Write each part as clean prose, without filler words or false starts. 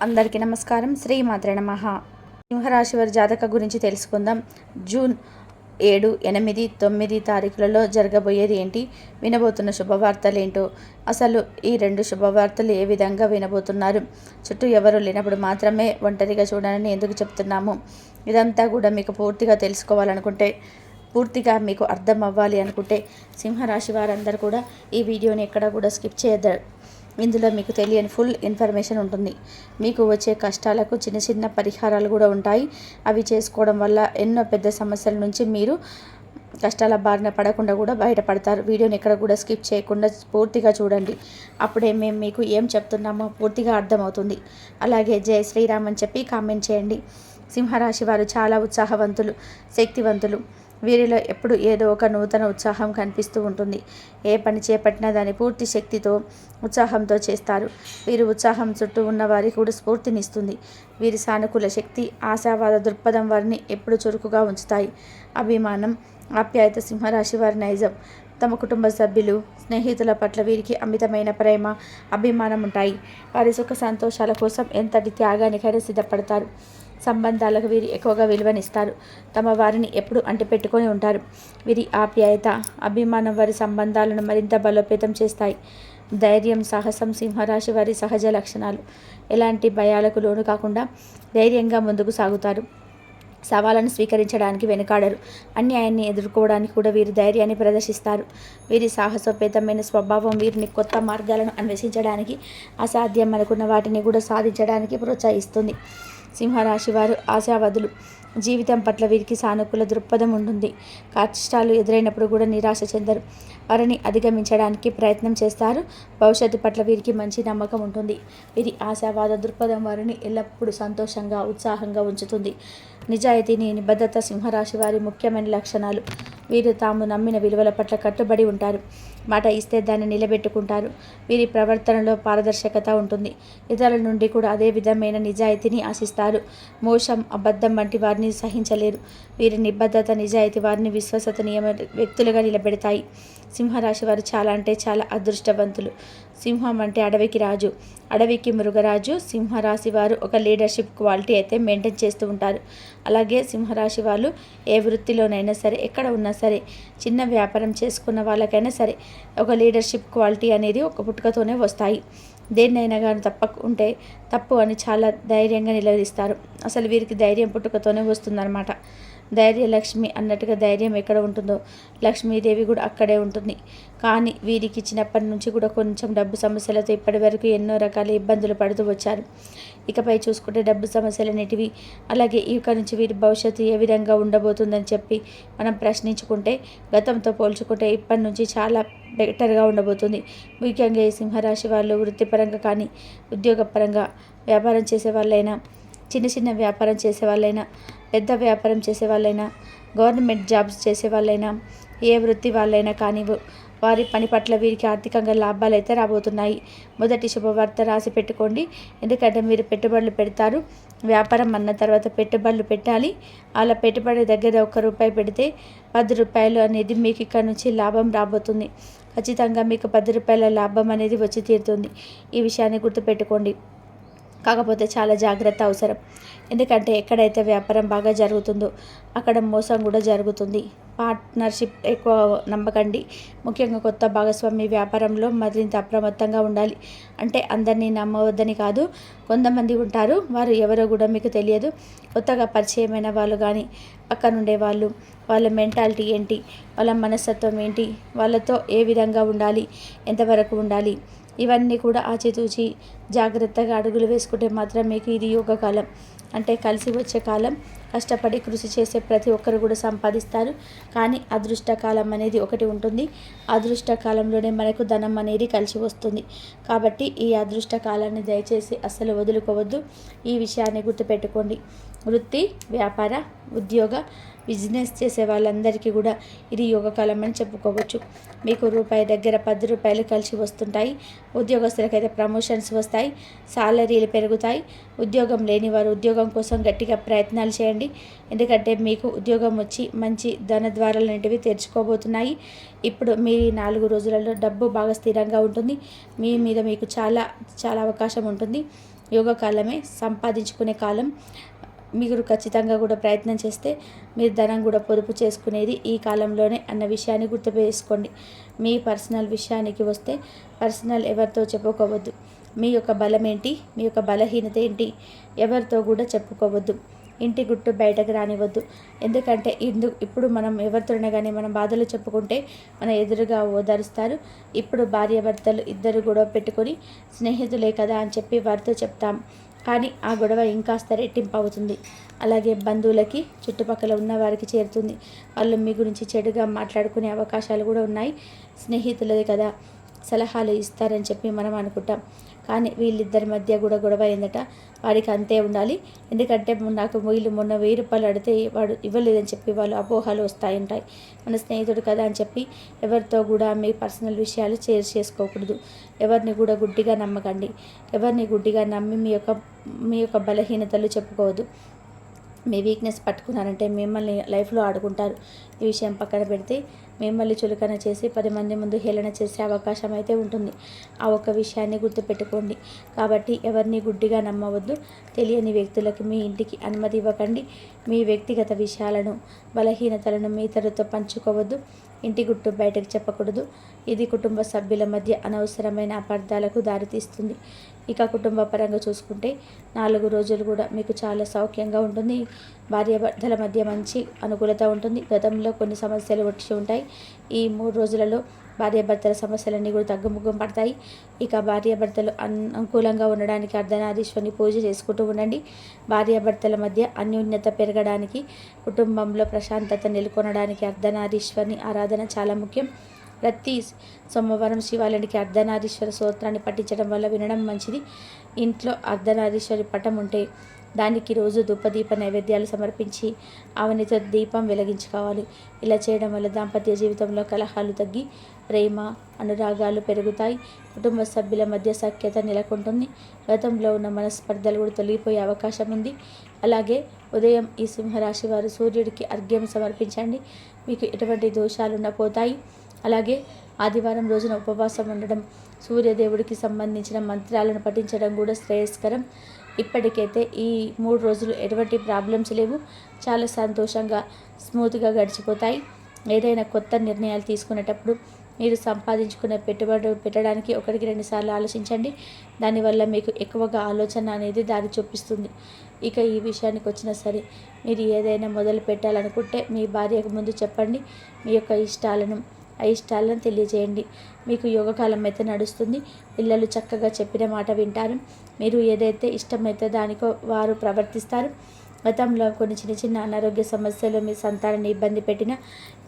అందరికీ నమస్కారం. శ్రీమాత్రే నమః. సింహరాశి వారి జాతక గురించి తెలుసుకుందాం. జూన్ 7, 8, 9 తారీఖులలో జరగబోయేది ఏంటి, వినబోతున్న శుభవార్తలేంటో, అసలు ఈ 2 శుభవార్తలు ఏ విధంగా వినబోతున్నారు, చుట్టూ ఎవరు లేనప్పుడు మాత్రమే ఒంటరిగా చూడాలని ఎందుకు చెప్తున్నాము, ఇదంతా కూడా మీకు పూర్తిగా తెలుసుకోవాలనుకుంటే, పూర్తిగా మీకు అర్థం అవ్వాలి అనుకుంటే సింహరాశి వారందరూ కూడా ఈ వీడియోని ఎక్కడ కూడా స్కిప్ చేయద్దు. ఇందులో మీకు తెలియని ఫుల్ ఇన్ఫర్మేషన్ ఉంటుంది. మీకు వచ్చే కష్టాలకు చిన్న చిన్న పరిహారాలు కూడా ఉంటాయి. అవి చేసుకోవడం వల్ల ఎన్నో పెద్ద సమస్యల నుంచి మీరు కష్టాల బారిన పడకుండా కూడా బయటపడతారు. వీడియోని ఎక్కడ కూడా స్కిప్ చేయకుండా పూర్తిగా చూడండి. అప్పుడే మేము మీకు ఏం చెప్తున్నామో పూర్తిగా అర్థమవుతుంది. అలాగే జై శ్రీరామ్ అని చెప్పి కామెంట్ చేయండి. సింహరాశి వారు చాలా ఉత్సాహవంతులు, శక్తివంతులు. వీరిలో ఎప్పుడు ఏదో ఒక నూతన ఉత్సాహం కనిపిస్తూ ఉంటుంది. ఏ పని చేపట్టినా దాన్ని పూర్తి శక్తితో, ఉత్సాహంతో చేస్తారు. వీరి ఉత్సాహం చుట్టూ ఉన్న వారికి కూడా స్ఫూర్తినిస్తుంది. వీరి సానుకూల శక్తి, ఆశావాద దృక్పథం వారిని ఎప్పుడు చురుకుగా ఉంచుతాయి. అభిమానం, ఆప్యాయత సింహరాశి వారి నైజం. తమ కుటుంబ సభ్యులు, స్నేహితుల పట్ల వీరికి అమితమైన ప్రేమ, అభిమానం ఉంటాయి. వారి సుఖ సంతోషాల కోసం ఎంతటి త్యాగానికైనా సిద్ధపడతారు. సంబంధాలకు వీరు ఎక్కువగా విలువనిస్తారు. తమ వారిని ఎప్పుడు అంటిపెట్టుకొని ఉంటారు. వీరి ఆప్యాయత, అభిమానం వారి సంబంధాలను మరింత బలోపేతం చేస్తాయి. ధైర్యం, సాహసం సింహరాశి వారి సహజ లక్షణాలు. ఎలాంటి భయాలకు లోను కాకుండా ధైర్యంగా ముందుకు సాగుతారు. సవాళ్ళను స్వీకరించడానికి వెనుకాడరు. అన్యాయాన్ని ఎదుర్కోవడానికి కూడా వీరు ధైర్యాన్ని ప్రదర్శిస్తారు. వీరి సాహసోపేతమైన స్వభావం వీరిని కొత్త మార్గాలను అన్వేషించడానికి, అసాధ్యం అనుకున్న వాటిని కూడా సాధించడానికి ప్రోత్సహిస్తుంది. సింహరాశి వారు ఆశావాదులు. జీవితం పట్ల వీరికి సానుకూల దృక్పథం ఉంటుంది. కష్టాలు ఎదురైనప్పుడు కూడా నిరాశ చెందరు. వారిని అధిగమించడానికి ప్రయత్నం చేస్తారు. భవిష్యత్తు పట్ల వీరికి మంచి నమ్మకం ఉంటుంది. వీరి ఆశావాద దృక్పథం వారిని ఎల్లప్పుడూ సంతోషంగా, ఉత్సాహంగా ఉంచుతుంది. నిజాయితీని, నిబద్ధత సింహరాశి వారి ముఖ్యమైన లక్షణాలు. వీరు తాము నమ్మిన విలువల పట్ల కట్టుబడి ఉంటారు. మాట ఇస్తే దాన్ని నిలబెట్టుకుంటారు. వీరి ప్రవర్తనలో పారదర్శకత ఉంటుంది. ఇతరుల నుండి కూడా అదే విధమైన నిజాయితీని ఆశిస్తారు. మోసం, అబద్ధం వంటి వారిని సహించలేరు. వీరి నిబద్ధత, నిజాయితీ వారిని విశ్వసనీయ వ్యక్తులుగా నిలబెడతాయి. సింహరాశి వారు చాలా అంటే చాలా అదృష్టవంతులు. సింహం అంటే అడవికి రాజు, అడవికి మృగరాజు. సింహరాశి వారు ఒక లీడర్షిప్ క్వాలిటీ అయితే మెయింటైన్ చేస్తూ ఉంటారు. అలాగే సింహరాశి వాళ్ళు ఏ వృత్తిలోనైనా సరే, ఎక్కడ ఉన్నా సరే, చిన్న వ్యాపారం చేసుకున్న వాళ్ళకైనా సరే ఒక లీడర్షిప్ క్వాలిటీ అనేది ఒక పుట్టుకతోనే వస్తాయి. దేన్నైనా కానీ తప్పకుంటే తప్పు అని చాలా ధైర్యంగా నిలదీస్తారు. అసలు వీరికి ధైర్యం పుట్టుకతోనే వస్తుందన్నమాట. ధైర్య లక్ష్మి అన్నట్టుగా ధైర్యం ఎక్కడ ఉంటుందో లక్ష్మీదేవి కూడా అక్కడే ఉంటుంది. కానీ వీరికి చిన్నప్పటి నుంచి కూడా కొంచెం డబ్బు సమస్యలతో ఇప్పటి వరకు ఎన్నో రకాల ఇబ్బందులు పడుతూ వచ్చారు. ఇకపై చూసుకుంటే డబ్బు సమస్యలనేటివి, అలాగే ఇక నుంచి వీరి భవిష్యత్తు ఏ విధంగా ఉండబోతుందని చెప్పి మనం ప్రశ్నించుకుంటే, గతంతో పోల్చుకుంటే ఇప్పటి నుంచి చాలా బెటర్గా ఉండబోతుంది. ముఖ్యంగా ఈ సింహరాశి వాళ్ళు వృత్తిపరంగా కానీ, ఉద్యోగపరంగా, వ్యాపారం చేసే వాళ్ళైనా, చిన్న చిన్న వ్యాపారం చేసే వాళ్ళైనా, పెద్ద వ్యాపారం చేసే వాళ్ళైనా, గవర్నమెంట్ జాబ్స్ చేసే వాళ్ళైనా, ఏ వృత్తి వాళ్ళైనా కానీ వారి పని పట్ల వీరికి ఆర్థికంగా లాభాలు అయితే రాబోతున్నాయి. మొదటి శుభవార్త రాసి పెట్టుకోండి. ఎందుకంటే మీరు పెట్టుబడులు పెడతారు. వ్యాపారం అన్న తర్వాత పెట్టుబడులు పెట్టాలి. అలా పెట్టుబడి దగ్గర ₹1 పెడితే ₹10 అనేది మీకు ఇక్కడ నుంచి లాభం రాబోతుంది. ఖచ్చితంగా మీకు ₹10 లాభం అనేది వచ్చి తీరుతుంది. ఈ విషయాన్ని గుర్తుపెట్టుకోండి. కాకపోతే చాలా జాగ్రత్త అవసరం. ఎందుకంటే ఎక్కడైతే వ్యాపారం బాగా జరుగుతుందో అక్కడ మోసం కూడా జరుగుతుంది. పార్ట్నర్షిప్ ఎక్కువ నమ్మకండి. ముఖ్యంగా కొత్త భాగస్వామి వ్యాపారంలో మరింత అప్రమత్తంగా ఉండాలి. అంటే అందరినీ నమ్మవద్దని కాదు, కొంతమంది ఉంటారు, వారు ఎవరో కూడా మీకు తెలియదు. కొత్తగా పరిచయమైన వాళ్ళు కానీ, పక్కనుండే వాళ్ళు, వాళ్ళ మెంటాలిటీ ఏంటి, వాళ్ళ మనస్తత్వం ఏంటి, వాళ్ళతో ఏ విధంగా ఉండాలి, ఎంతవరకు ఉండాలి, ఇవన్నీ కూడా ఆచితూచి జాగ్రత్తగా అడుగులు వేసుకుంటే మాత్రం మీకు ఇది యోగకాలం, అంటే కలిసి వచ్చే కాలం. కష్టపడి కృషి చేసే ప్రతి ఒక్కరు కూడా సంపాదిస్తారు. కానీ అదృష్టకాలం అనేది ఒకటి ఉంటుంది. అదృష్టకాలంలోనే మనకు ధనం అనేది కలిసి వస్తుంది. కాబట్టి ఈ అదృష్టకాలాన్ని దయచేసి అస్సలు వదులుకోవద్దు. ఈ విషయాన్ని గుర్తుపెట్టుకోండి. వృత్తి, వ్యాపార, ఉద్యోగ, బిజినెస్ చేసే వాళ్ళందరికీ కూడా ఇది యోగకాలం అని చెప్పుకోవచ్చు. మీకు రూపాయి దగ్గర ₹10 కలిసి వస్తుంటాయి. ఉద్యోగస్తులకైతే ప్రమోషన్స్ వస్తాయి, సాలరీలు పెరుగుతాయి. ఉద్యోగం లేని వారు ఉద్యోగం కోసం గట్టిగా ప్రయత్నాలు చేయండి. ఎందుకంటే మీకు ఉద్యోగం వచ్చి మంచి ధన ద్వారాలు అనేటివి తెరుచుకోబోతున్నాయి. ఇప్పుడు మీ 4 రోజులలో డబ్బు బాగా స్థిరంగా ఉంటుంది. మీ మీద మీకు చాలా అవకాశం ఉంటుంది. యోగకాలమే, సంపాదించుకునే కాలం. మీరు ఖచ్చితంగా కూడా ప్రయత్నం చేస్తే మీరు ధనం కూడా పొదుపు చేసుకునేది ఈ కాలంలోనే అన్న విషయాన్ని గుర్తుపెట్టుకోండి. మీ పర్సనల్ విషయానికి వస్తే పర్సనల్ ఎవరితో చెప్పుకోవద్దు. మీ యొక్క బలం ఏంటి, మీ యొక్క బలహీనత ఏంటి ఎవరితో కూడా చెప్పుకోవద్దు. ఇంటి గుట్టు బయటకు రానివ్వద్దు. ఎందుకంటే ఇప్పుడు మనం ఎవరితోనే కానీ మనం బాధలు చెప్పుకుంటే మన ఎదురుగా ఓదారుస్తారు. ఇప్పుడు భార్యాభర్తలు ఇద్దరు గొడవ పెట్టుకొని స్నేహితులే కదా అని చెప్పి వారితో చెప్తాం, కానీ ఆ గొడవ ఇంకాస్త రెట్టింపు అవుతుంది. అలాగే బంధువులకి, చుట్టుపక్కల ఉన్న వారికి చేరుతుంది. వాళ్ళు మీ గురించి చెడుగా మాట్లాడుకునే అవకాశాలు కూడా ఉన్నాయి. స్నేహితులది కదా సలహాలు ఇస్తారని చెప్పి మనం అనుకుంటాం, కానీ వీళ్ళిద్దరి మధ్య కూడా గొడవ అయిందట. వాడికి అంతే ఉండాలి, ఎందుకంటే నాకు వీళ్ళు మొన్న 1000 రూపాయలు అడిగితే వాడు ఇవ్వలేదని చెప్పి వాళ్ళు అపోహలు వస్తాయి. మన స్నేహితుడు కదా అని చెప్పి ఎవరితో కూడా మీ పర్సనల్ విషయాలు షేర్ చేసుకోకూడదు. ఎవరిని కూడా గుడ్డిగా నమ్మకండి. ఎవరిని గుడ్డిగా నమ్మి మీ యొక్క బలహీనతలు చెప్పుకోవద్దు. మీ వీక్నెస్ పట్టుకున్నారంటే మిమ్మల్ని లైఫ్లో ఆడుకుంటారు. ఈ విషయం పక్కన పెడితే మిమ్మల్ని చులకన చేసి 10 మంది ముందు హేళన చేసే అవకాశం అయితే ఉంటుంది. ఆ ఒక్క విషయాన్ని గుర్తుపెట్టుకోండి. కాబట్టి ఎవరిని గుడ్డిగా నమ్మవద్దు. తెలియని వ్యక్తులకు మీ ఇంటికి అనుమతి ఇవ్వకండి. మీ వ్యక్తిగత విషయాలను, బలహీనతలను మీ ఇతరులతో పంచుకోవద్దు. ఇంటి గుట్టు బయటకు చెప్పకూడదు. ఇది కుటుంబ సభ్యుల మధ్య అనవసరమైన అపార్థాలకు దారితీస్తుంది. ఇక కుటుంబ పరంగా చూసుకుంటే 4 రోజులు కూడా మీకు చాలా సౌఖ్యంగా ఉంటుంది. భార్యాభర్తల మధ్య మంచి అనుకూలత ఉంటుంది. గతంలో కొన్ని సమస్యలు వచ్చి ఉంటాయి. ఈ 3 రోజులలో భార్యాభర్తల సమస్యలన్నీ కూడా తగ్గుముఖం పడతాయి. ఇక భార్యాభర్తలు అనుకూలంగా ఉండడానికి అర్ధనారీశ్వరిని పూజ చేసుకుంటూ ఉండండి. భార్యాభర్తల మధ్య అన్యోన్యత పెరగడానికి, కుటుంబంలో ప్రశాంతత నెలకొనడానికి అర్ధనారీశ్వరిని ఆరాధన చాలా ముఖ్యం. ప్రతి సోమవారం శివాలయానికి అర్ధనారీశ్వర స్తోత్రాన్ని పఠించడం వల్ల వినడం మంచిది. ఇంట్లో అర్ధనారీశ్వరి పటం ఉంటే దానికి రోజు ధూపదీప నైవేద్యాలు సమర్పించి ఆవనితో దీపం వెలిగించుకోవాలి. ఇలా చేయడం వల్ల దాంపత్య జీవితంలో కలహాలు తగ్గి ప్రేమ, అనురాగాలు పెరుగుతాయి. కుటుంబ సభ్యుల మధ్య సఖ్యత నెలకొంటుంది. గతంలో ఉన్న మనస్పర్ధలు కూడా తొలగిపోయే అవకాశం ఉంది. అలాగే ఉదయం ఈ సింహరాశి వారు సూర్యుడికి అర్ఘ్యం సమర్పించండి. మీకు ఎటువంటి దోషాలున్న పోతాయి. అలాగే ఆదివారం రోజున ఉపవాసం ఉండడం, సూర్యదేవుడికి సంబంధించిన మంత్రాలను పఠించడం కూడా శ్రేయస్కరం. ఇప్పటికైతే ఈ 3 రోజులు ఎటువంటి ప్రాబ్లమ్స్ లేవు. చాలా సంతోషంగా స్మూత్గా గడిచిపోతాయి. ఏదైనా కొత్త నిర్ణయాలు తీసుకునేటప్పుడు మీరు సంపాదించుకునే పెట్టుబడి పెట్టడానికి 1-2 సార్లు ఆలోచించండి. దానివల్ల మీకు ఎక్కువగా ఆలోచన అనేది దారి చూపిస్తుంది. ఇక ఈ విషయానికి వచ్చినా సరే, మీరు ఏదైనా మొదలు పెట్టాలనుకుంటే మీ భార్యకు ముందు చెప్పండి. మీ యొక్క ఇష్టాలను తెలియజేయండి. మీకు యోగకాలం అయితే నడుస్తుంది. పిల్లలు చక్కగా చెప్పిన మాట వింటారు. మీరు ఏదైతే ఇష్టమైతే దానికో వారు ప్రవర్తిస్తారు. గతంలో కొన్ని చిన్న అనారోగ్య సమస్యలు మీ సంతానాన్ని ఇబ్బంది పెట్టినా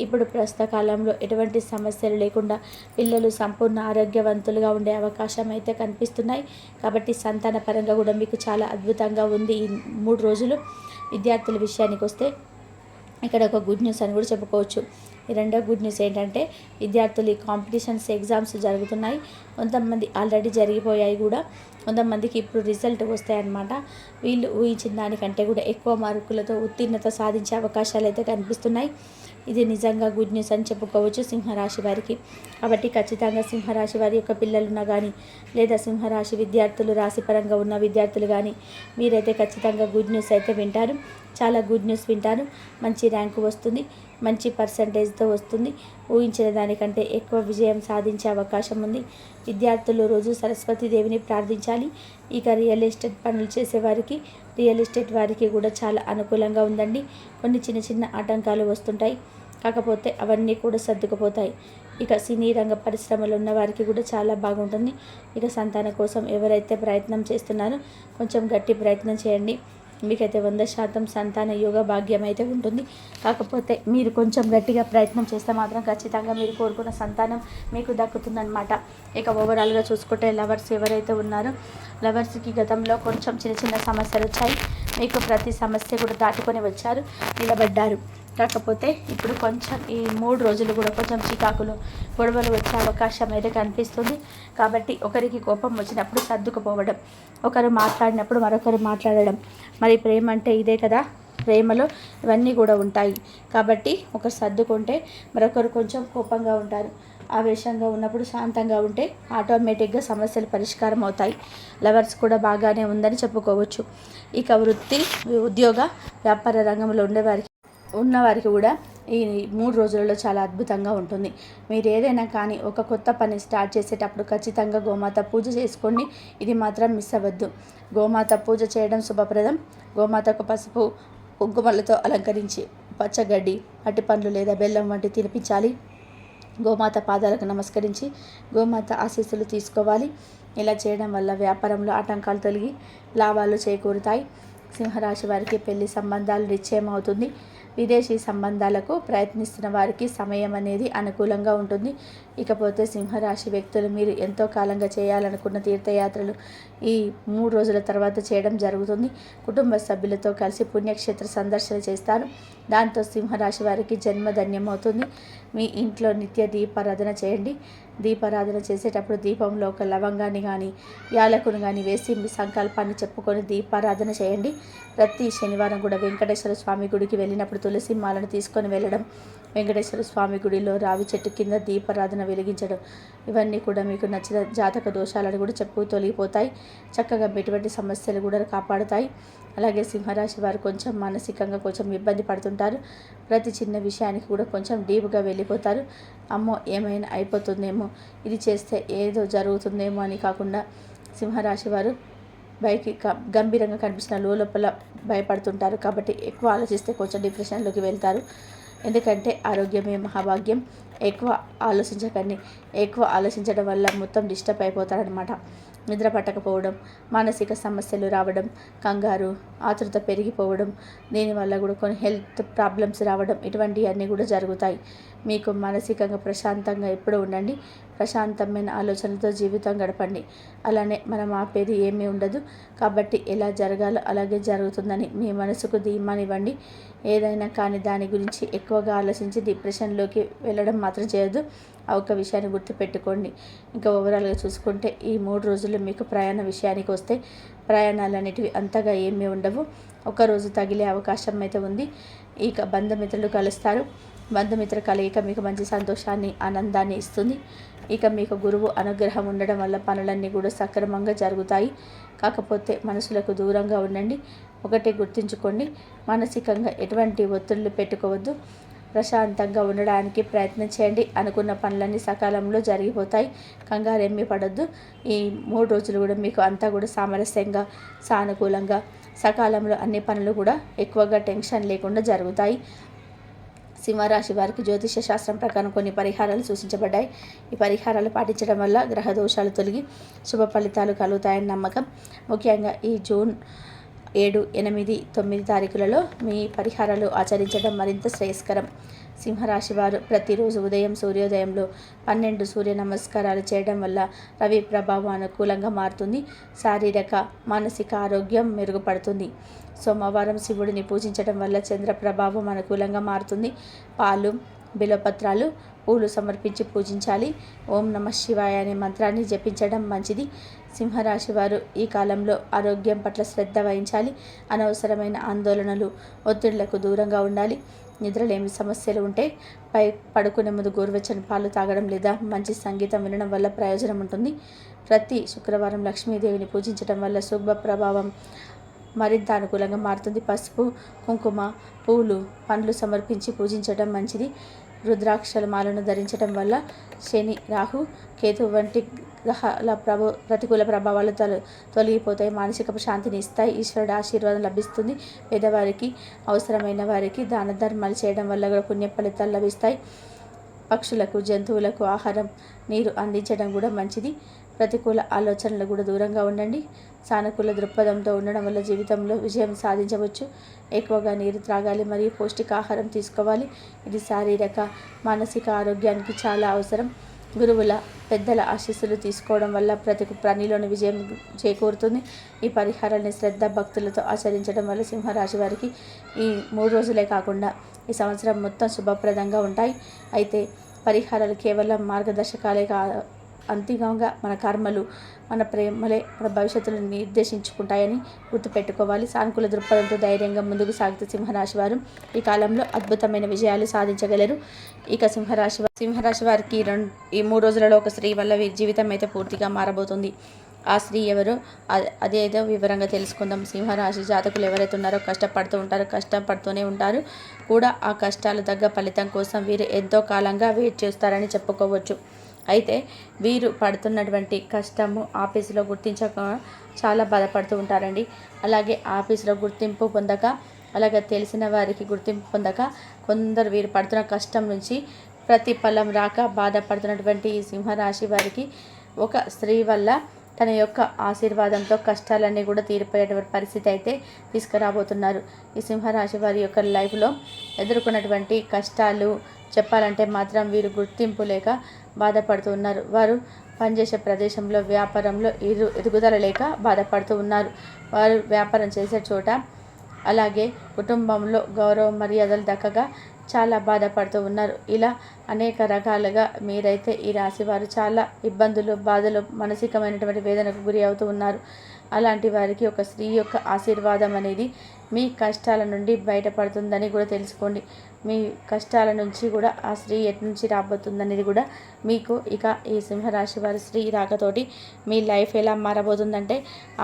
ఇప్పుడు ప్రస్తుత కాలంలో ఎటువంటి సమస్యలు లేకుండా పిల్లలు సంపూర్ణ ఆరోగ్యవంతులుగా ఉండే అవకాశం అయితే కనిపిస్తున్నాయి. కాబట్టి సంతాన పరంగా కూడా మీకు చాలా అద్భుతంగా ఉంది ఈ 3 రోజులు. విద్యార్థుల విషయానికి వస్తే ఇక్కడ ఒక గుడ్ న్యూస్ అని కూడా చెప్పుకోవచ్చు. ఈ రెండో గుడ్ న్యూస్ ఏంటంటే విద్యార్థులు ఈ కాంపిటీషన్స్ ఎగ్జామ్స్ జరుగుతున్నాయి. కొంతమంది ఆల్రెడీ జరిగిపోయాయి కూడా, కొంతమందికి ఇప్పుడు రిజల్ట్ వస్తాయన్నమాట. వీళ్ళు ఊహించిన దానికంటే కూడా ఎక్కువ మార్కులతో ఉత్తీర్ణత సాధించే అవకాశాలు అయితే కనిపిస్తున్నాయి. ఇది నిజంగా గుడ్ న్యూస్ అని చెప్పుకోవచ్చు సింహరాశి వారికి. కాబట్టి ఖచ్చితంగా సింహరాశి వారి యొక్క పిల్లలున్నా కానీ, లేదా సింహరాశి విద్యార్థులు రాశిపరంగా ఉన్న విద్యార్థులు కానీ మీరైతే ఖచ్చితంగా గుడ్ న్యూస్ అయితే వింటారు. చాలా గుడ్ న్యూస్ వింటారు. మంచి ర్యాంకు వస్తుంది, మంచి పర్సంటేజ్తో వస్తుంది. ఊహించిన దానికంటే ఎక్కువ విజయం సాధించే అవకాశం ఉంది. విద్యార్థులు రోజు సరస్వతీదేవిని ప్రార్థించాలి. ఇక రియల్ ఎస్టేట్ పనులు చేసేవారికి, రియల్ ఎస్టేట్ వారికి కూడా చాలా అనుకూలంగా ఉందండి. కొన్ని చిన్న ఆటంకాలు వస్తుంటాయి, కాకపోతే అవన్నీ కూడా సర్దుకుపోతాయి. ఇక సినీ రంగ పరిశ్రమలో ఉన్న వారికి కూడా చాలా బాగుంటుంది. ఇక సంతానం కోసం ఎవరైతే ప్రయత్నం చేస్తున్నారో కొంచెం గట్టి ప్రయత్నం చేయండి. మీకైతే 100% సంతాన యోగ భాగ్యం అయితే ఉంటుంది. కాకపోతే మీరు కొంచెం గట్టిగా ప్రయత్నం చేస్తే మాత్రం ఖచ్చితంగా మీరు కోరుకున్న సంతానం మీకు దక్కుతుందన్నమాట. ఇక ఓవరాల్గా చూసుకుంటే లవర్స్ ఎవరైతే ఉన్నారో లవర్స్కి గతంలో కొంచెం చిన్న సమస్యలు వచ్చాయి. మీకు ప్రతి సమస్య కూడా దాటుకొని వచ్చారు, నిలబడ్డారు. కాకపోతే ఇప్పుడు కొంచెం ఈ 3 రోజులు కూడా కొంచెం చికాకులు, గొడవలు వచ్చే అవకాశం అయితే కనిపిస్తుంది. కాబట్టి ఒకరికి కోపం వచ్చినప్పుడు సర్దుకుపోవడం, ఒకరు మాట్లాడినప్పుడు మరొకరు మాట్లాడడం. మరి ప్రేమ అంటే ఇదే కదా, ప్రేమలో ఇవన్నీ కూడా ఉంటాయి. కాబట్టి ఒకరు సర్దుకుంటే మరొకరు కొంచెం కోపంగా ఉంటారు. ఆవేశంగా ఉన్నప్పుడు శాంతంగా ఉంటే ఆటోమేటిక్గా సమస్యలు పరిష్కారం అవుతాయి. లవర్స్ కూడా బాగానే ఉందని చెప్పుకోవచ్చు. ఇక వృత్తి, ఉద్యోగ, వ్యాపార రంగంలో ఉన్నవారికి కూడా ఈ 3 రోజులలో చాలా అద్భుతంగా ఉంటుంది. మీరు ఏదైనా కానీ ఒక కొత్త పని స్టార్ట్ చేసేటప్పుడు ఖచ్చితంగా గోమాత పూజ చేసుకోండి. ఇది మాత్రం మిస్ అవ్వద్దు. గోమాత పూజ చేయడం శుభప్రదం. గోమాతకు పసుపు కుంకుమలతో అలంకరించి పచ్చగడ్డి, అరటిపండ్లు లేదా బెల్లం వంటి తినిపించాలి. గోమాత పాదాలకు నమస్కరించి గోమాత ఆశీస్సులు తీసుకోవాలి. ఇలా చేయడం వల్ల వ్యాపారంలో ఆటంకాలు తొలగి లాభాలు చేకూరుతాయి. సింహరాశి వారికి పెళ్లి సంబంధాలు నిశ్చయం అవుతుంది. విదేశీ సంబంధాలకు ప్రయత్నిస్తున్న వారికి సమయం అనేది అనుకూలంగా ఉంటుంది. ఇకపోతే సింహరాశి వ్యక్తులు మీరు ఎంతో కాలంగా చేయాలనుకున్న తీర్థయాత్రలు ఈ 3 రోజుల తర్వాత చేయడం జరుగుతుంది. కుటుంబ సభ్యులతో కలిసి పుణ్యక్షేత్ర సందర్శన చేస్తారు. దాంతో సింహరాశి వారికి జన్మధన్యమవుతుంది. మీ ఇంట్లో నిత్య దీపారాధన చేయండి. దీపారాధన చేసేటప్పుడు దీపంలో ఒక లవంగాన్ని కానీ యాలకును కానీ వేసి మీ సంకల్పాన్ని చెప్పుకొని దీపారాధన చేయండి. ప్రతి శనివారం కూడా వెంకటేశ్వర స్వామి గుడికి వెళ్ళినప్పుడు తులసి మాలను తీసుకొని వెళ్ళడం, వెంకటేశ్వర స్వామి గుడిలో రావి చెట్టు కింద దీపారాధన వెలిగించడం, ఇవన్నీ కూడా మీకు నచ్చిన జాతక దోషాలను కూడా తొలగిపోతాయి. చక్కగా ఎటువంటి సమస్యలు కూడా కాపాడుతాయి. అలాగే సింహరాశి వారు కొంచెం మానసికంగా కొంచెం ఇబ్బంది పడుతుంటారు. ప్రతి చిన్న విషయానికి కూడా కొంచెం డీప్గా వెళ్ళిపోతారు. అమ్మో ఏమైనా అయిపోతుందేమో, ఇది చేస్తే ఏదో జరుగుతుందేమో అని కాకుండా సింహరాశి వారు బయటికి గంభీరంగా కనిపిస్తున్న లోపల భయపడుతుంటారు. కాబట్టి ఎక్కువ ఆలోచిస్తే కొంచెం డిప్రెషన్లోకి వెళ్తారు. ఎందుకంటే ఆరోగ్యమే మహాభాగ్యం. ఎక్కువ ఆలోచించకండి. ఎక్కువ ఆలోచించడం వల్ల మొత్తం డిస్టర్బ్ అయిపోతారనమాట. నిద్ర పట్టకపోవడం, మానసిక సమస్యలు రావడం, కంగారు, ఆతృత పెరిగిపోవడం, దీనివల్ల కూడా కొన్ని హెల్త్ ప్రాబ్లమ్స్ రావడం, ఇటువంటివన్నీ కూడా జరుగుతాయి. మీకు మానసికంగా ప్రశాంతంగా ఎప్పుడూ ఉండండి. ప్రశాంతమైన ఆలోచనలతో జీవితం గడపండి. అలానే మనం ఆపేది ఏమీ ఉండదు. కాబట్టి ఎలా జరగాలో అలాగే జరుగుతుందని మీ మనసుకు ధీమానివ్వండి. ఏదైనా కానీ దాని గురించి ఎక్కువగా ఆలోచించి డిప్రెషన్లోకి వెళ్ళడం మాత్రం చేయొద్దు. ఆ ఒక్క విషయాన్ని గుర్తుపెట్టుకోండి. ఇంకా ఓవరాల్గా చూసుకుంటే ఈ 3 రోజులు మీకు ప్రయాణ విషయానికి వస్తే ప్రయాణాలు అనేటివి అంతగా ఏమీ ఉండవు. ఒకరోజు తగిలే అవకాశం అయితే ఉంది. ఇక బంధుమిత్రులు కలుస్తారు. బంధుమిత్ర కలయిక మీకు మంచి సంతోషాన్ని, ఆనందాన్ని ఇస్తుంది. ఇక మీకు గురువు అనుగ్రహం ఉండడం వల్ల పనులన్నీ కూడా సక్రమంగా జరుగుతాయి. కాకపోతే మనసులకు దూరంగా ఉండండి. ఒకటి గుర్తుంచుకోండి, మానసికంగా ఎటువంటి ఒత్తిళ్లు పెట్టుకోవద్దు. ప్రశాంతంగా ఉండడానికి ప్రయత్నం చేయండి. అనుకున్న పనులన్నీ సకాలంలో జరిగిపోతాయి. కంగారేమీ పడొద్దు. ఈ 3 రోజులు కూడా మీకు అంతా కూడా సామరస్యంగా, సానుకూలంగా, సకాలంలో అన్ని పనులు కూడా ఎక్కువగా టెన్షన్ లేకుండా జరుగుతాయి. సింహరాశి వారికి జ్యోతిష శాస్త్రం ప్రకారం కొన్ని పరిహారాలు సూచించబడ్డాయి. ఈ పరిహారాలు పాటించడం వల్ల గ్రహ దోషాలు తొలగి శుభ ఫలితాలు కలుగుతాయని నమ్మకం. ముఖ్యంగా ఈ జూన్ 7, 8, 9 తారీఖులలో మీ పరిహారాలు ఆచరించడం మరింత శ్రేయస్కరం. సింహరాశి వారు ప్రతిరోజు ఉదయం సూర్యోదయంలో 12 సూర్య నమస్కారాలు చేయడం వల్ల రవి ప్రభావం అనుకూలంగా మారుతుంది. శారీరక, మానసిక ఆరోగ్యం మెరుగుపడుతుంది. సోమవారం శివుడిని పూజించడం వల్ల చంద్ర ప్రభావం అనుకూలంగా మారుతుంది. పాలు, బిల్వపత్రాలు, పూలు సమర్పించి పూజించాలి. ఓం నమః శివాయ అనే మంత్రాన్ని జపించడం మంచిది. సింహరాశి వారు ఈ కాలంలో ఆరోగ్యం పట్ల శ్రద్ధ వహించాలి. అనవసరమైన ఆందోళనలు, ఒత్తిళ్లకు దూరంగా ఉండాలి. నిద్రలేమి సమస్యలు ఉంటే పడుకునే ముందు గోరువెచ్చని పాలు తాగడం లేదా మంచి సంగీతం వినడం వల్ల ప్రయోజనం ఉంటుంది. ప్రతి శుక్రవారం లక్ష్మీదేవిని పూజించడం వల్ల శుభ ప్రభావం మరింత అనుకూలంగా మారుతుంది. పసుపు, కుంకుమ, పూలు, పండ్లు సమర్పించి పూజించడం మంచిది. రుద్రాక్షల మాలను ధరించడం వల్ల శని, రాహు, కేతు వంటి గ్రహాల ప్రతికూల ప్రభావాలు తొలగిపోతాయి. మానసిక శాంతిని ఇస్తాయి. ఈశ్వరుడు ఆశీర్వాదం లభిస్తుంది. పేదవారికి, అవసరమైన వారికి దాన ధర్మాలు చేయడం వల్ల కూడా పుణ్య ఫలితాలు లభిస్తాయి. పక్షులకు, జంతువులకు ఆహారం, నీరు అందించడం కూడా మంచిది. ప్రతికూల ఆలోచనలు కూడా దూరంగా ఉండండి. సానుకూల దృక్పథంతో ఉండడం వల్ల జీవితంలో విజయం సాధించవచ్చు. ఎక్కువగా నీరు త్రాగాలి మరియు పౌష్టికాహారం తీసుకోవాలి. ఇది శారీరక, మానసిక ఆరోగ్యానికి చాలా అవసరం. గురువుల, పెద్దల ఆశీస్సులు తీసుకోవడం వల్ల ప్రతి పనిలోని విజయం చేకూరుతుంది. ఈ పరిహారాన్ని శ్రద్ధ, భక్తులతో ఆచరించడం వల్ల సింహరాశి వారికి ఈ 3 రోజులే కాకుండా ఈ సంవత్సరం మొత్తం శుభప్రదంగా ఉంటాయి. అయితే పరిహారాలు కేవలం మార్గదర్శకాలే అంతిమంగా మన కర్మలు మన ప్రేమలే మన భవిష్యత్తును నిర్దేశించుకుంటాయని గుర్తుపెట్టుకోవాలి. సానుకూల దృక్పథంతో ధైర్యంగా ముందుకు సాగితే సింహరాశి వారు ఈ కాలంలో అద్భుతమైన విజయాలు సాధించగలరు. ఇక సింహరాశి వారికి ఈ 3 రోజులలో ఒక స్త్రీ వల్ల వీరి జీవితం అయితే పూర్తిగా మారబోతుంది. ఆ స్త్రీ ఎవరు అదేదో వివరంగా తెలుసుకుందాం. సింహరాశి జాతకులు ఎవరైతే ఉన్నారో కష్టపడుతూనే ఉంటారు కూడా. ఆ కష్టాలు తగ్గ ఫలితం కోసం వీరు ఎంతో కాలంగా వెయిట్ చేస్తారని చెప్పుకోవచ్చు. అయితే వీరు పడుతున్నటువంటి కష్టము ఆఫీసులో గుర్తించక చాలా బాధపడుతూ ఉంటారండి. అలాగే ఆఫీసులో గుర్తింపు పొందక, అలాగే తెలిసిన వారికి గుర్తింపు పొందక కొందరు వీరు పడుతున్న కష్టం నుంచి ప్రతిఫలం రాక బాధపడుతున్నటువంటి ఈ సింహరాశి వారికి ఒక స్త్రీ వల్ల తన యొక్క ఆశీర్వాదంతో కష్టాలన్నీ కూడా తీరిపోయేటువంటి పరిస్థితి అయితే తీసుకురాబోతున్నారు. ఈ సింహరాశి వారి యొక్క లైఫ్లో ఎదుర్కొన్నటువంటి కష్టాలు చెప్పాలంటే మాత్రం వీరు గుర్తింపు లేక బాధపడుతూ ఉన్నారు. వారు పనిచేసే ప్రదేశంలో వ్యాపారంలో ఎదుగుదల లేక బాధపడుతూ ఉన్నారు. వారు వ్యాపారం చేసే చోట అలాగే కుటుంబంలో గౌరవ మర్యాదలు దక్కగా చాలా బాధపడుతూ ఉన్నారు. ఇలా అనేక రకాలుగా మీరైతే ఈ రాశి వారు చాలా ఇబ్బందులు, బాధలు, మానసికమైనటువంటి వేదనకు గురి అవుతూ ఉన్నారు. అలాంటి వారికి ఒక స్త్రీ యొక్క ఆశీర్వాదం అనేది మీ కష్టాల నుండి బయటపడుతుందని కూడా తెలుసుకోండి. మీ కష్టాల నుంచి కూడా ఆ స్త్రీ ఎటు నుంచి రాబోతుందనేది కూడా మీకు ఇక ఈ సింహరాశి వారి స్త్రీ రాకతోటి మీ లైఫ్ ఎలా మారబోతుందంటే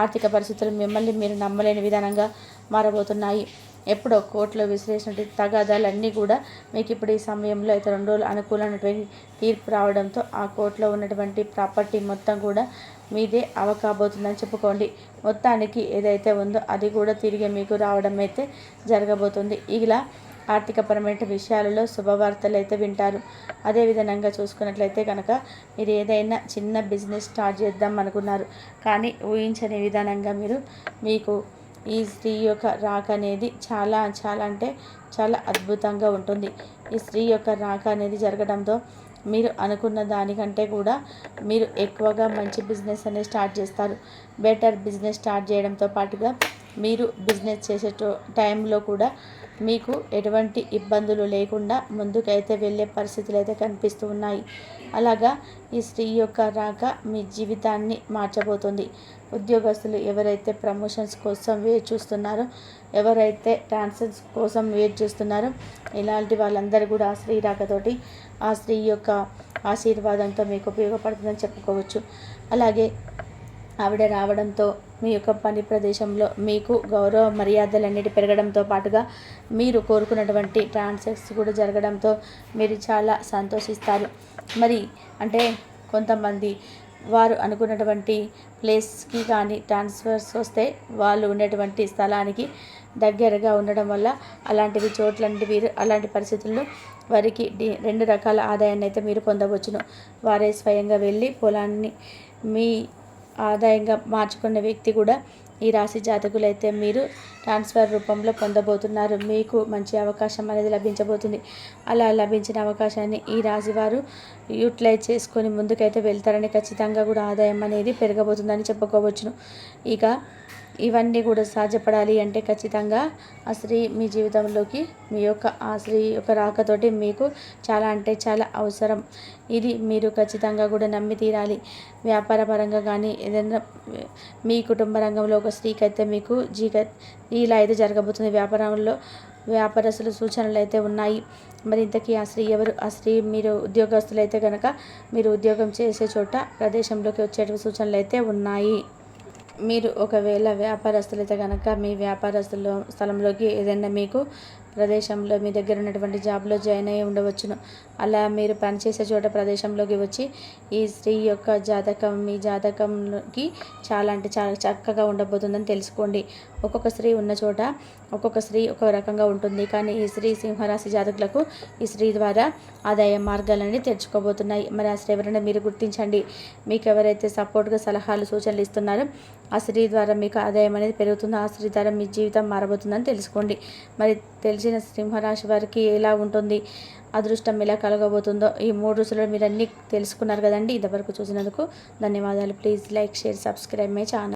ఆర్థిక పరిస్థితులు మిమ్మల్ని మీరు నమ్మలేని విధానంగా మారబోతున్నాయి. ఎప్పుడో కోర్టులో విసిరేసినటువంటి తగాదాలన్నీ కూడా మీకు ఇప్పుడు ఈ సమయంలో అయితే 2 రోజులు అనుకూలమైనటువంటి తీర్పు రావడంతో ఆ కోర్టులో ఉన్నటువంటి ప్రాపర్టీ మొత్తం కూడా మీదే అవకాబోతుందని చెప్పుకోండి. మొత్తానికి ఏదైతే ఉందో అది కూడా తిరిగి మీకు రావడం అయితే జరగబోతుంది. ఇలా ఆర్థికపరమైన విషయాలలో శుభవార్తలు అయితే వింటారు. అదేవిధంగా చూసుకున్నట్లయితే కనుక మీరు ఏదైనా చిన్న బిజినెస్ స్టార్ట్ చేద్దాం అనుకున్నారు, కానీ ఊహించని విధానంగా మీకు ఈ స్త్రీ యొక్క రాక అనేది చాలా అంటే చాలా అద్భుతంగా ఉంటుంది. ఈ స్త్రీ యొక్క రాక అనేది జరగడంతో మీరు అనుకున్న దానికంటే కూడా మీరు ఎక్కువగా మంచి బిజినెస్ అనేది స్టార్ట్ చేస్తారు. బెటర్ బిజినెస్ స్టార్ట్ చేయడంతో పాటుగా మీరు బిజినెస్ చేసే టైంలో కూడా మీకు ఎటువంటి ఇబ్బందులు లేకుండా ముందుకైతే వెళ్ళే పరిస్థితులు అయితే కనిపిస్తూ ఉన్నాయి. అలాగా ఈ స్త్రీ యొక్క రాక మీ జీవితాన్ని మార్చబోతుంది. ఉద్యోగస్తులు ఎవరైతే ప్రమోషన్స్ కోసం వెయిట్ చూస్తున్నారో, ఎవరైతే ట్రాన్స్ఫర్స్ కోసం వెయిట్ చేస్తున్నారో, ఇలాంటి వాళ్ళందరూ కూడా ఆ స్త్రీ రాకతోటి ఆ స్త్రీ యొక్క ఆశీర్వాదంతో మీకు ఉపయోగపడుతుందని చెప్పుకోవచ్చు. అలాగే ఆవిడ రావడంతో మీ యొక్క పని ప్రదేశంలో మీకు గౌరవ మర్యాదలన్నిటి పెరగడంతో పాటుగా మీరు కోరుకున్నటువంటి ట్రాన్సాక్షన్స్ కూడా జరగడంతో మీరు చాలా సంతోషిస్తారు. మరి అంటే కొంతమంది వారు అనుకున్నటువంటి ప్లేస్కి కానీ ట్రాన్స్ఫర్స్ వస్తే వాళ్ళు ఉండేటువంటి స్థలానికి దగ్గరగా ఉండడం వల్ల అలాంటి పరిస్థితుల్లో వారికి 2 రకాల ఆదాయాన్ని అయితే మీరు పొందవచ్చును. వారే స్వయంగా వెళ్ళి పొలాన్ని మీ ఆదాయంగా మార్చుకున్న వ్యక్తి కూడా ఈ రాశి జాతకులైతే మీరు ట్రాన్స్ఫర్ రూపంలో పొందబోతున్నారు. మీకు మంచి అవకాశం అనేది లభించబోతుంది. అలా లభించిన అవకాశాన్ని ఈ రాశి వారు యూటిలైజ్ చేసుకొని ముందుకైతే వెళ్తారని ఖచ్చితంగా కూడా ఆదాయం అనేది పెరగబోతుందని చెప్పుకోవచ్చును. ఇక ఇవన్నీ కూడా సాధ్యపడాలి అంటే ఖచ్చితంగా ఆ స్త్రీ మీ జీవితంలోకి ఆ స్త్రీ యొక్క రాకతోటి మీకు చాలా అంటే చాలా అవసరం. ఇది మీరు ఖచ్చితంగా కూడా నమ్మి తీరాలి. వ్యాపార పరంగా కానీ ఏదైనా మీ కుటుంబ రంగంలో ఒక స్త్రీకి అయితే మీకు ఇలా అయితే జరగబోతుంది. వ్యాపారంలో వ్యాపారస్తుల సూచనలు అయితే ఉన్నాయి. మరి ఇంతకీ ఆ స్త్రీ ఎవరు? ఆ స్త్రీ మీరు ఉద్యోగస్తులు అయితే కనుక మీరు ఉద్యోగం చేసే చోట ప్రదేశంలోకి వచ్చే సూచనలు అయితే ఉన్నాయి. మీరు ఒకవేళ వ్యాపారస్తులైతే కనుక మీ స్థలంలోకి ఏదైనా మీకు ప్రదేశంలో మీ దగ్గర ఉన్నటువంటి జాబ్లో జాయిన్ అయ్యి ఉండవచ్చును. అలా మీరు పనిచేసే చోట ప్రదేశంలోకి వచ్చి ఈ స్త్రీ యొక్క జాతకం మీ జాతకంకి చాలా అంటే చాలా చక్కగా ఉండబోతుందని తెలుసుకోండి. ఒక్కొక్క స్త్రీ ఉన్న చోట ఒక్కొక్క స్త్రీ ఒక రకంగా ఉంటుంది. కానీ ఈ స్త్రీ సింహరాశి జాతకులకు ఈ స్త్రీ ద్వారా ఆదాయ మార్గాలన్నీ తెరుచుకోబోతున్నాయి. మరి ఆ స్త్రీ ఎవరైనా మీరు గుర్తించండి. మీకు ఎవరైతే సపోర్ట్గా సలహాలు సూచనలు ఇస్తున్నారో ఆ స్త్రీ ద్వారా మీకు ఆదాయం అనేది పెరుగుతుందో ఆ స్త్రీ ద్వారా మీ జీవితం మారబోతుందని తెలుసుకోండి. మరి తెలిసిన సింహరాశి వారికి ఎలా ఉంటుంది, అదృష్టం ఎలా కలగబోతుందో ఈ 3 రోజుల్లో మీరు అన్నీ తెలుసుకున్నారు కదండి. ఇంతవరకు చూసినందుకు ధన్యవాదాలు. Please like, share, subscribe my channel.